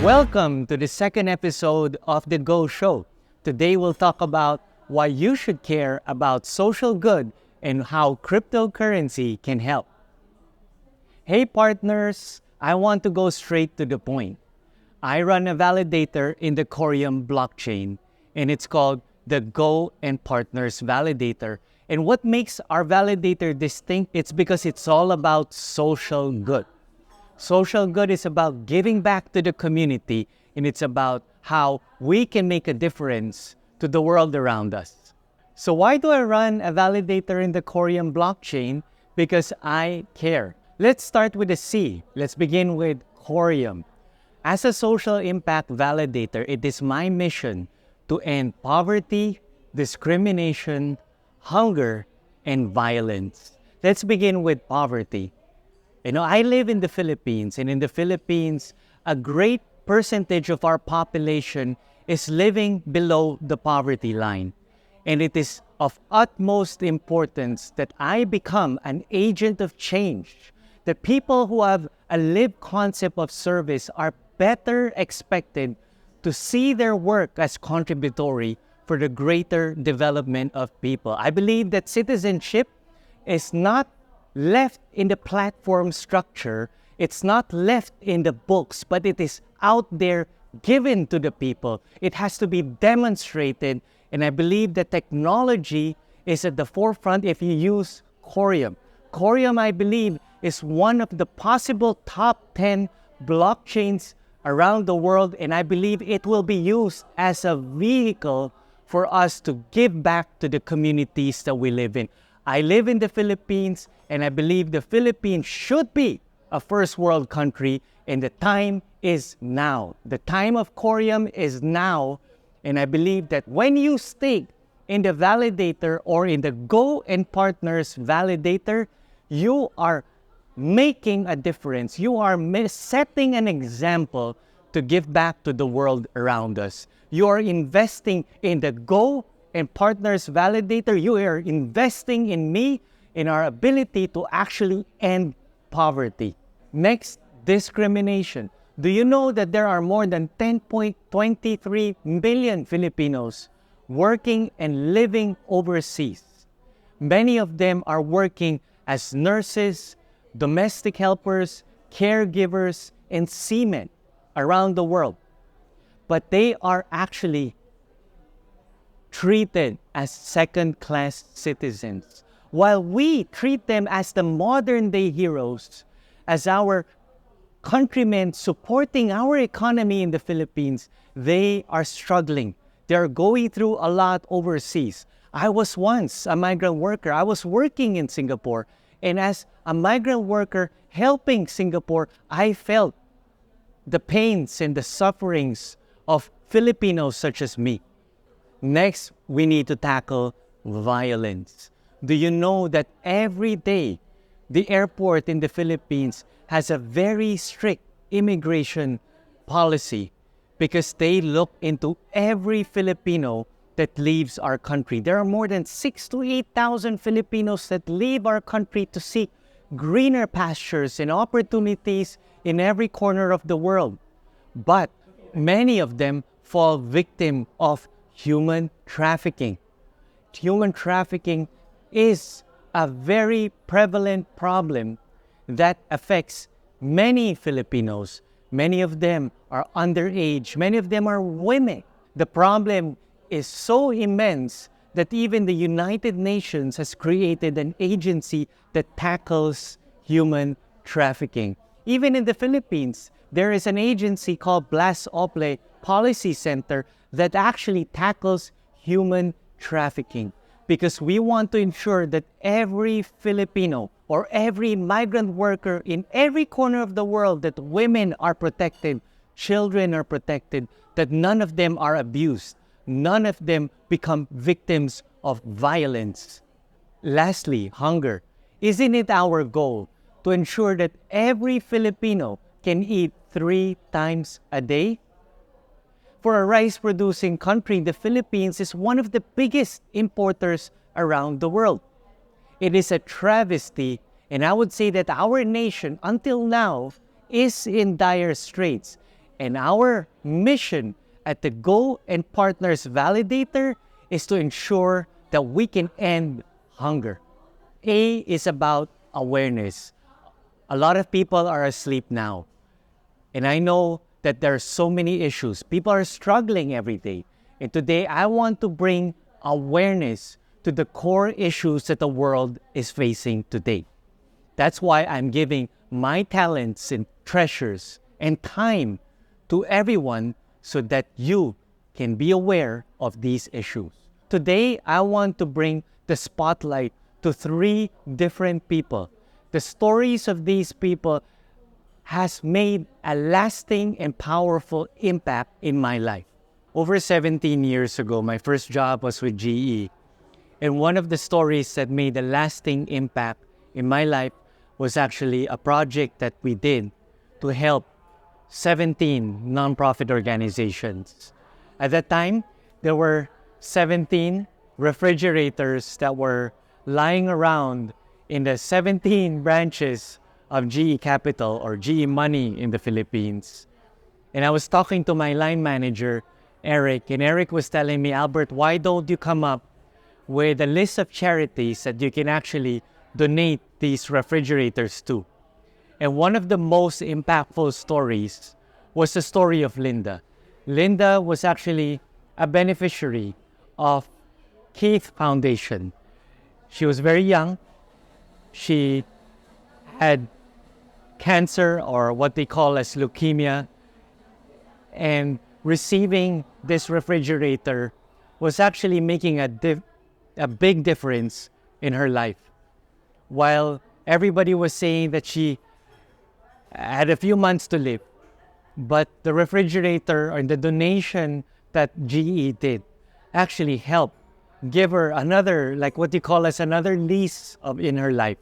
Welcome to the second episode of the Go Show. Today we'll talk about why you should care about social good and how cryptocurrency can help. Hey partners, I want to go straight to the point. I run a validator in the Coreum Blockchain, and it's called the Go and Partners Validator. And what makes our validator distinct? It's because it's all about social good. Social good is about giving back to the community, and it's about how we can make a difference to the world around us. So why do I run a validator in the Coreum blockchain? Because I care. Let's start with the C. Let's begin with Coreum. As a social impact validator, it is my mission to end poverty, discrimination, hunger, and violence. Let's begin with poverty. I live in the Philippines, and in the Philippines, a great percentage of our population is living below the poverty line. And it is of utmost importance that I become an agent of change. The people who have a lived concept of service are better expected to see their work as contributory for the greater development of people. I believe that citizenship is not left in the platform structure, it's not left in the books, but it is out there given to the people. It has to be demonstrated, and I believe that technology is at the forefront if you use Coreum. Coreum, I believe, is one of the possible top 10 blockchains around the world, and I believe it will be used as a vehicle for us to give back to the communities that we live in. I live in the Philippines, and I believe the Philippines should be a first world country, and the time is now. The time of Coreum is now, and I believe that when you stake in the validator or in the Go and Partners Validator, you are making a difference. You are setting an example to give back to the world around us. You are investing in the Go and Partners Validator. You are investing in me, in our ability to actually end poverty. Next, discrimination. Do you know that there are more than 10.23 million Filipinos working and living overseas? Many of them are working as nurses, domestic helpers, caregivers, and seamen around the world. But they are actually treated as second-class citizens, while we treat them as the modern-day heroes, as our countrymen supporting our economy in the Philippines. They are struggling. They are going through a lot overseas. I was once a migrant worker. I was working in Singapore, and as a migrant worker helping Singapore, I felt the pains and the sufferings of Filipinos such as me. Next, we need to tackle violence. Do you know that every day the airport in the Philippines has a very strict immigration policy because they look into every Filipino that leaves our country? There are more than 6,000 to 8,000 Filipinos that leave our country to seek greener pastures and opportunities in every corner of the world. But many of them fall victim of human trafficking. Human trafficking is a very prevalent problem that affects many Filipinos. Many of them are underage. Many of them are women. The problem is so immense that even the United Nations has created an agency that tackles human trafficking. Even in the Philippines, there is an agency called Blas Ople Policy Center that actually tackles human trafficking, because we want to ensure that every Filipino or every migrant worker in every corner of the world, that women are protected, children are protected, that none of them are abused, none of them become victims of violence. Lastly, hunger. Isn't it our goal to ensure that every Filipino can eat 3 times a day? For a rice-producing country, the Philippines is one of the biggest importers around the world. It is a travesty, and I would say that our nation, until now, is in dire straits. And our mission at the Go and Partners Validator is to ensure that we can end hunger. A is about awareness. A lot of people are asleep now. And I know that there are so many issues. People are struggling every day. And today I want to bring awareness to the core issues that the world is facing today. That's why I'm giving my talents and treasures and time to everyone so that you can be aware of these issues. Today, I want to bring the spotlight to 3 different people. The stories of these people has made a lasting and powerful impact in my life. Over 17 years ago, my first job was with GE. And one of the stories that made a lasting impact in my life was actually a project that we did to help 17 nonprofit organizations. At that time, there were 17 refrigerators that were lying around in the 17 branches of GE Capital or GE Money in the Philippines. And I was talking to my line manager, Eric, and Eric was telling me, Albert, why don't you come up with a list of charities that you can actually donate these refrigerators to? And one of the most impactful stories was the story of Linda. Linda was actually a beneficiary of Keith Foundation. She was very young. She had cancer, or what they call as leukemia, and receiving this refrigerator was actually making a big difference in her life. While everybody was saying that she had a few months to live, but the refrigerator or the donation that GE did actually helped give her another, like what you call as another lease in her life.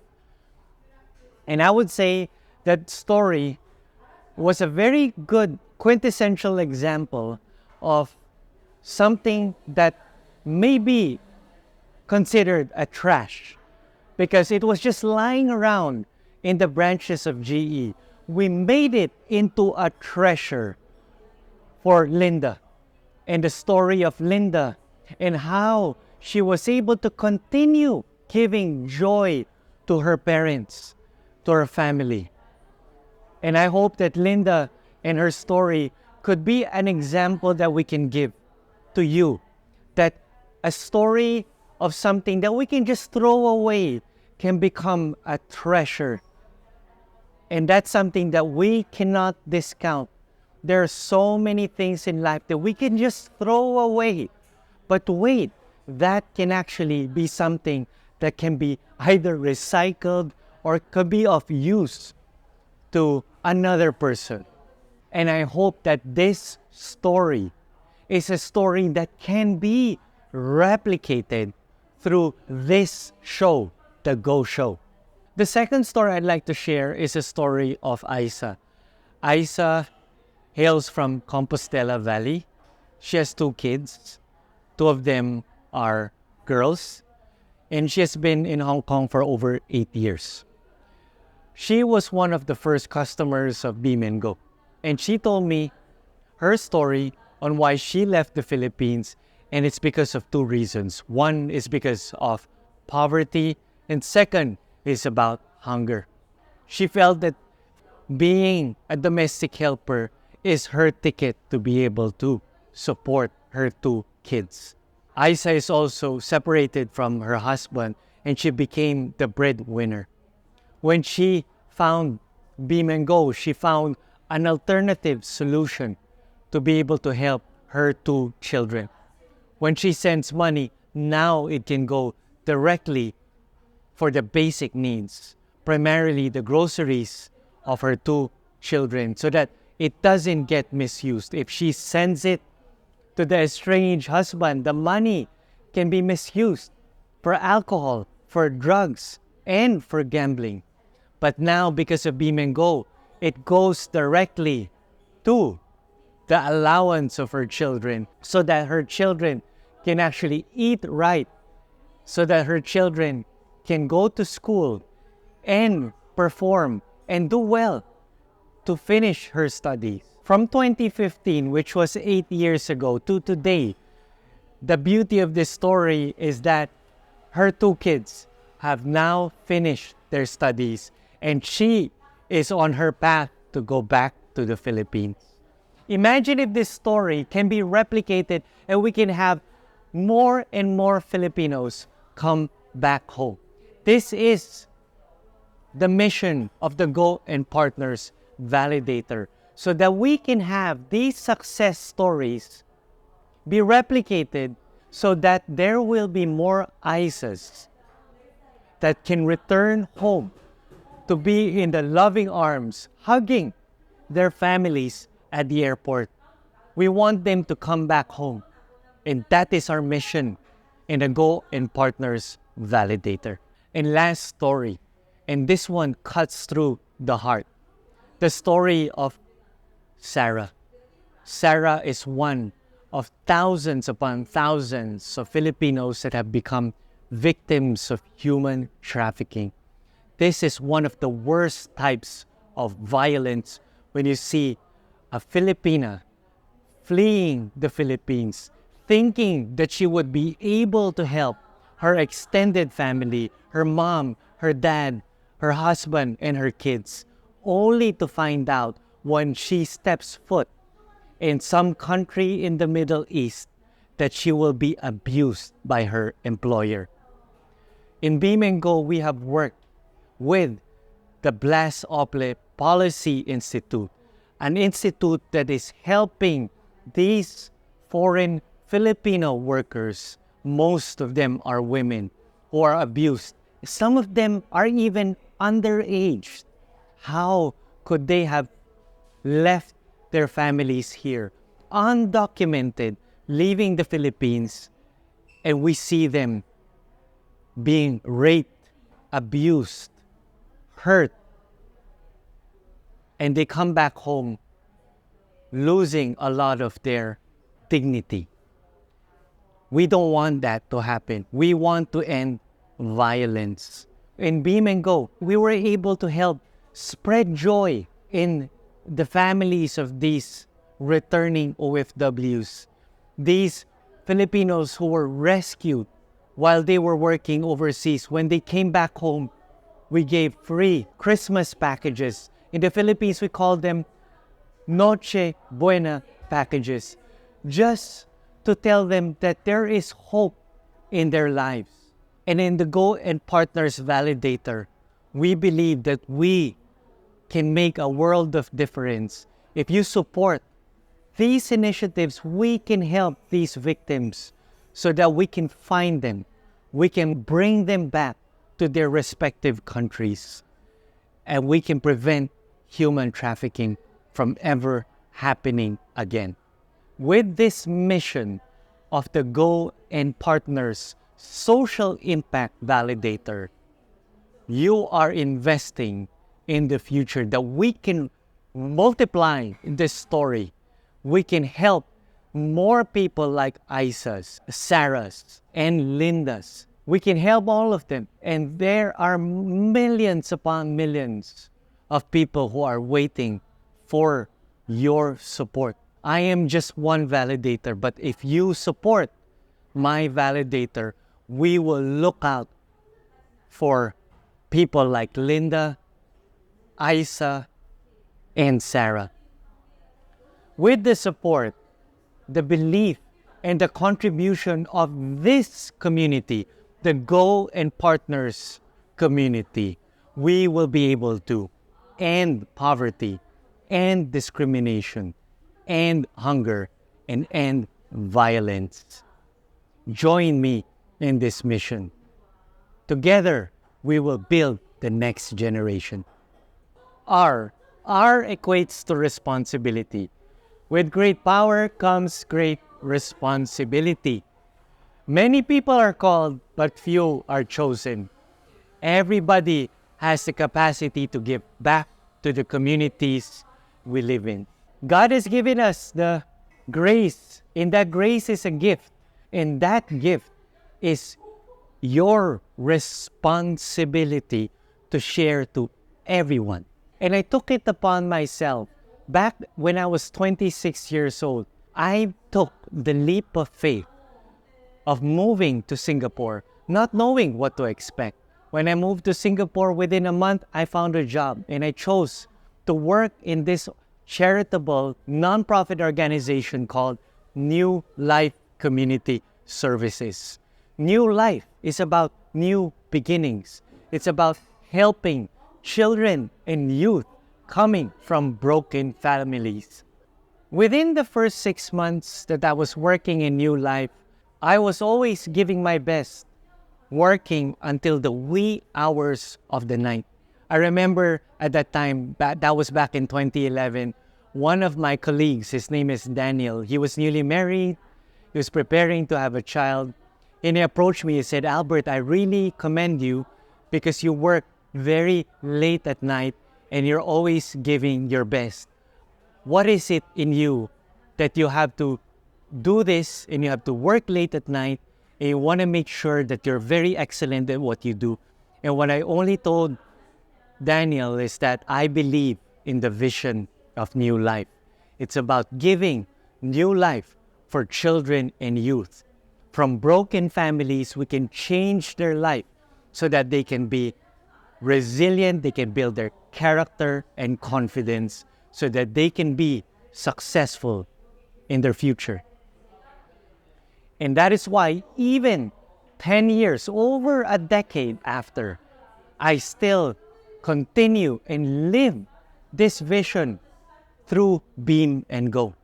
And I would say that story was a very good quintessential example of something that may be considered a trash because it was just lying around in the branches of GE. We made it into a treasure for Linda, and the story of Linda and how she was able to continue giving joy to her parents, to her family. And I hope that Linda and her story could be an example that we can give to you, that a story of something that we can just throw away can become a treasure. And that's something that we cannot discount. There are so many things in life that we can just throw away. But wait, that can actually be something that can be either recycled or could be of use to another person. And I hope that this story is a story that can be replicated through this show, the Go Show. The second story I'd like to share is a story of Isa. Isa hails from Compostela Valley. She has 2 kids. 2 of them are girls. And she has been in Hong Kong for over 8 years. She was one of the first customers of Beam & Go. And she told me her story on why she left the Philippines, and it's because of 2 reasons. One is because of poverty, and second is about hunger. She felt that being a domestic helper is her ticket to be able to support her 2 kids. Isa is also separated from her husband, and she became the breadwinner. When she found Beam & Go, she found an alternative solution to be able to help her 2 children. When she sends money, now it can go directly for the basic needs, primarily the groceries of her 2 children, so that it doesn't get misused. If she sends it to the estranged husband, the money can be misused for alcohol, for drugs, and for gambling. But now, because of Beam & Go, it goes directly to the allowance of her children so that her children can actually eat right, so that her children can go to school and perform and do well to finish her studies. From 2015, which was 8 years ago, to today, the beauty of this story is that her two kids have now finished their studies and she is on her path to go back to the Philippines. Imagine if this story can be replicated and we can have more and more Filipinos come back home. This is the mission of the Go and Partners Validator, so that we can have these success stories be replicated so that there will be more ISAs that can return home to be in the loving arms, hugging their families at the airport. We want them to come back home. And that is our mission in the Go and Partners Validator. And last story, and this one cuts through the heart. The story of Sarah. Sarah is one of thousands upon thousands of Filipinos that have become victims of human trafficking. This is one of the worst types of violence when you see a Filipina fleeing the Philippines, thinking that she would be able to help her extended family, her mom, her dad, her husband, and her kids, only to find out when she steps foot in some country in the Middle East that she will be abused by her employer. In Beam and Go, we have worked with the Blas Ople Policy Institute, an institute that is helping these foreign Filipino workers. Most of them are women who are abused. Some of them are even underage. How could they have left their families here, undocumented, leaving the Philippines, and we see them being raped, abused, hurt, and they come back home losing a lot of their dignity. We don't want that to happen. We want to end violence. In Beam and Go, we were able to help spread joy in the families of these returning OFWs, these Filipinos who were rescued while they were working overseas. When they came back home, we gave free Christmas packages. In the Philippines, we call them Noche Buena packages, just to tell them that there is hope in their lives. And in the Go and Partners Validator, we believe that we can make a world of difference. If you support these initiatives, we can help these victims so that we can find them. We can bring them back to their respective countries. And we can prevent human trafficking from ever happening again. With this mission of the Go and Partners Social Impact Validator, you are investing in the future that we can multiply this story. We can help more people like Isa's, Sarah's, and Linda's. We can help all of them. And there are millions upon millions of people who are waiting for your support. I am just one validator, but if you support my validator, we will look out for people like Linda, Isa, and Sarah. With the support, the belief, and the contribution of this community, the Go and Partners community, we will be able to end poverty, end discrimination, end hunger, and end violence. Join me in this mission. Together, we will build the next generation. R equates to responsibility. With great power comes great responsibility. Many people are called, but few are chosen. Everybody has the capacity to give back to the communities we live in. God has given us the grace, and that grace is a gift. And that gift is your responsibility to share to everyone. And I took it upon myself Back when I was 26 years old, I took the leap of faith of moving to Singapore, not knowing what to expect. When I moved to Singapore, within a month, I found a job and I chose to work in this charitable nonprofit organization called New Life Community Services. New Life is about new beginnings. It's about helping children and youth coming from broken families. Within the first 6 months that I was working in New Life, I was always giving my best, working until the wee hours of the night. I remember at that time, that was back in 2011, one of my colleagues, his name is Daniel, he was newly married, he was preparing to have a child, and he approached me and said, Albert, I really commend you because you work very late at night and you're always giving your best. What is it in you that you have to do this and you have to work late at night and you want to make sure that you're very excellent at what you do? And what I only told Daniel is that I believe in the vision of New Life. It's about giving new life for children and youth. From broken families, we can change their life so that they can be resilient, they can build their character and confidence so that they can be successful in their future. And that is why even 10 years, over a decade after, I still continue and live this vision through Beam and Go.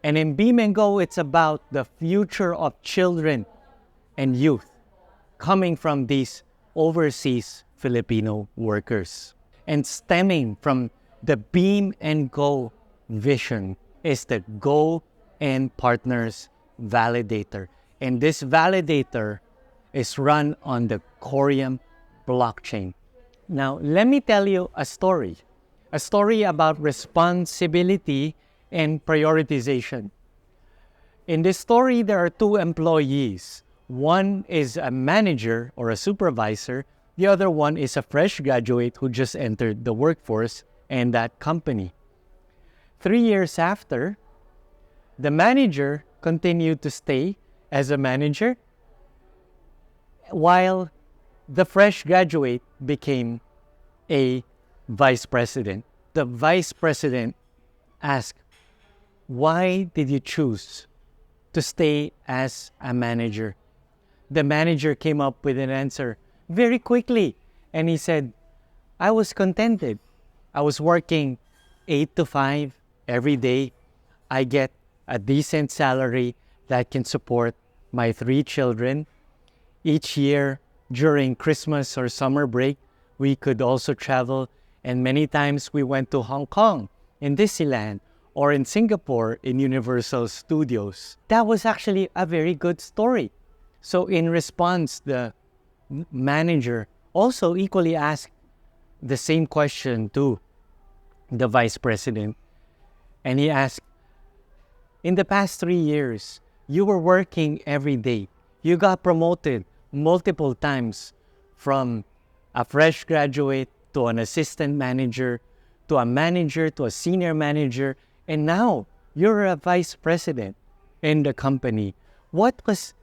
And in Beam and Go, it's about the future of children and youth coming from these overseas Filipino workers. And stemming from the Beam and Go vision is the Go and Partners Validator. And this validator is run on the Coreum Blockchain. Now, let me tell you a story about responsibility and prioritization. In this story, there are two employees. One is a manager or a supervisor. The other one is a fresh graduate who just entered the workforce and that company. 3 years after, the manager continued to stay as a manager while the fresh graduate became a vice president. The vice president asked, why did you choose to stay as a manager? The manager came up with an answer very quickly. And he said, I was contented. I was working 8 to 5 every day. I get a decent salary that can support my 3 children. Each year during Christmas or summer break, we could also travel. And many times we went to Hong Kong in Disneyland or in Singapore in Universal Studios. That was actually a very good story. So in response, the manager also equally asked the same question to the vice president. And he asked, in the past 3 years, you were working every day. You got promoted multiple times from a fresh graduate to an assistant manager, to a senior manager, and now you're a vice president in the company. What was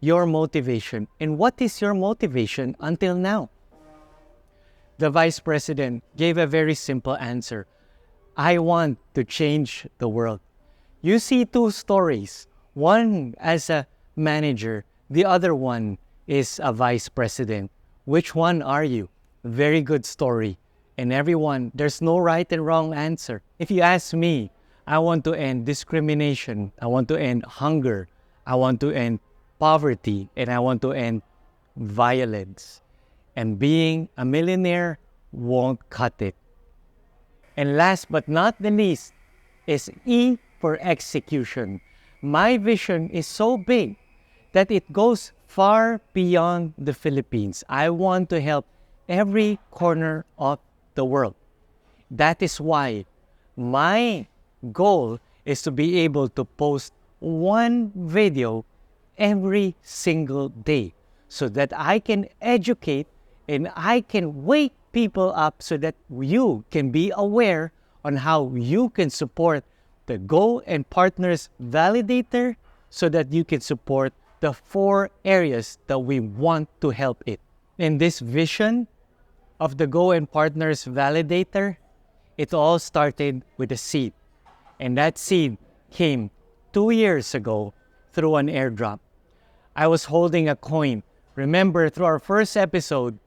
your motivation? And what is your motivation until now? The vice president gave a very simple answer. I want to change the world. You see 2 stories. One as a manager, the other one is a vice president. Which one are you? Very good story. And everyone, there's no right and wrong answer. If you ask me, I want to end discrimination. I want to end hunger. I want to end poverty. And I want to end violence. And being a millionaire won't cut it. And last but not the least is E for execution. My vision is so big that it goes far beyond the Philippines. I want to help every corner of the world. That is why my goal is to be able to post 1 video every single day so that I can educate and I can wake people up so that you can be aware on how you can support the Go and Partners Validator so that you can support the 4 areas that we want to help it. In this vision of the Go and Partners Validator, it all started with a seed. And that seed came 2 years ago through an airdrop. I was holding a coin. Remember, through our first episode,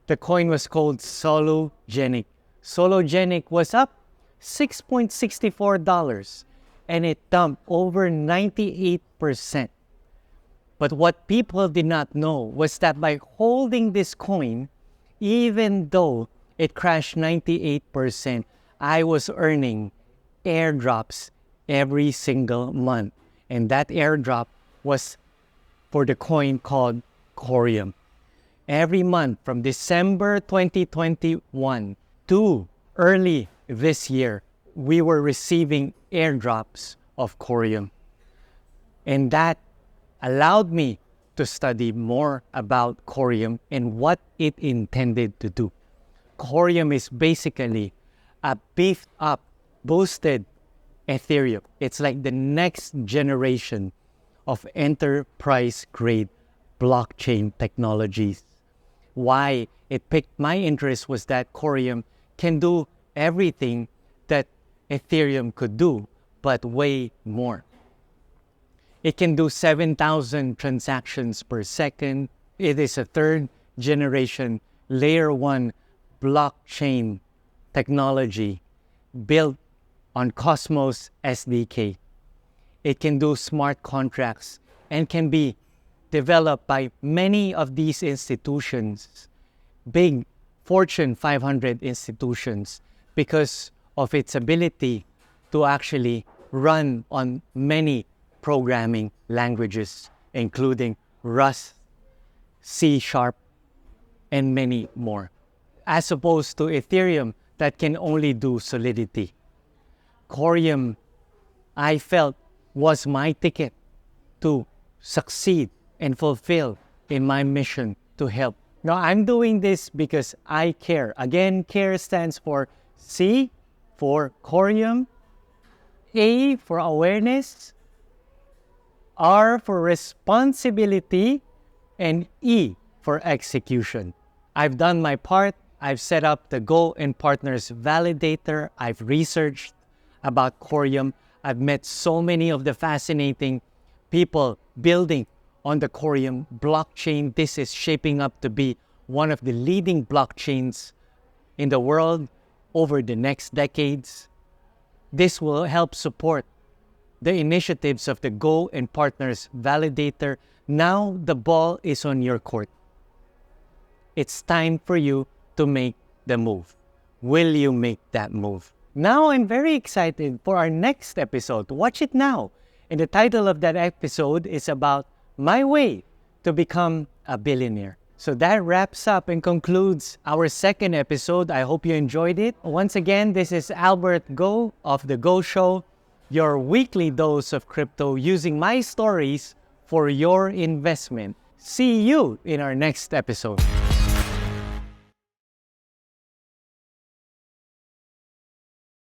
the coin was called Sologenic. Sologenic was up $6.64 and it dumped over 98%. But what people did not know was that by holding this coin, even though it crashed 98%, I was earning airdrops every single month. And that airdrop was for the coin called Coreum. Every month from December 2021 to early this year, we were receiving airdrops of Coreum. And that allowed me to study more about Coreum and what it intended to do. Coreum is basically a beefed up, boosted Ethereum. It's like the next generation of enterprise-grade blockchain technologies. Why it piqued my interest was that Coreum can do everything that Ethereum could do, but way more. It can do 7,000 transactions per second. It is a 3rd generation layer 1 blockchain technology built on Cosmos SDK. It can do smart contracts and can be developed by many of these institutions, big Fortune 500 institutions, because of its ability to actually run on many programming languages, including Rust, C#, and many more, as opposed to Ethereum that can only do Solidity. Coreum, I felt, was my ticket to succeed and fulfill in my mission to help. Now, I'm doing this because I care. Again, CARE stands for C for Coreum, A for awareness, R for responsibility, and E for execution. I've done my part. I've set up the Go and Partners Validator. I've researched about Coreum. I've met so many of the fascinating people building on the Coreum blockchain. This is shaping up to be one of the leading blockchains in the world over the next decades. This will help support the initiatives of the Go and Partners Validator. Now the ball is on your court. It's time for you to make the move. Will you make that move? Now I'm very excited for our next episode. Watch it now. And the title of that episode is about my way to become a billionaire. So that wraps up and concludes our 2nd episode. I hope you enjoyed it. Once again, this is Albert Go of The Go Show, your weekly dose of crypto using my stories for your investment. See you in our next episode.